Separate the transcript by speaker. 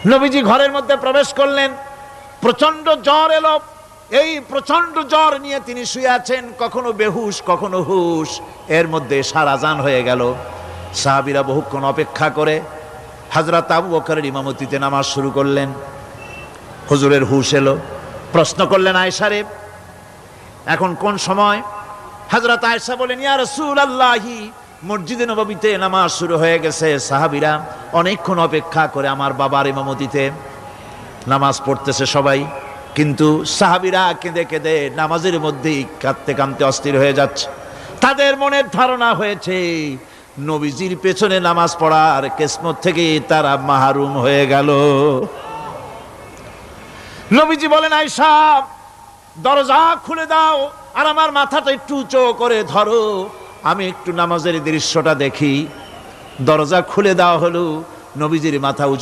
Speaker 1: নবীজি ঘরের মধ্যে প্রবেশ করলেন, প্রচন্ড জ্বর এলো। এই প্রচন্ড জ্বর নিয়ে তিনি শুয়ে আছেন, কখনো বেহুশ কখনো হুশ। এর মধ্যে এশার আজান হয়ে গেল। সাহাবীরা বহুক্ষণ অপেক্ষা করে হযরত আবু বকরের ইমামতিতে নামাজ শুরু করলেন। হুজুরের হুশ এলো, প্রশ্ন করলেন, আয়েশা রে, এখন কোন সময়? হযরত আয়েশা বলেন, ইয়া রাসূলুল্লাহি, মসজিদে নববীতে নামাজ শুরু হয়ে গেছে। সাহাবীরা অনেকক্ষণ অপেক্ষা করে আমার বাবার ইমামতিতে নামাজ পড়তেছে সবাই, কিন্তু সাহাবীরা কেঁদে কেঁদে নামাজের মধ্যেই কাঁদতে কাঁদতে অস্থির হয়ে যাচ্ছে। তাদের মনের ধারণা হয়েছে নবীজির পেছনে নামাজ পড়ার কিসমত থেকে তারা মাহরুম হয়ে গেল। নবীজি বলেন, আয়েশা, দরজা খুলে দাও আর আমার মাথাটা একটু উঁচু করে ধরো, আমি একটু নামাজের দৃশ্যটা দেখি। দরজা খুলে দেওয়া হলো, নবীজির মাথা উঁচু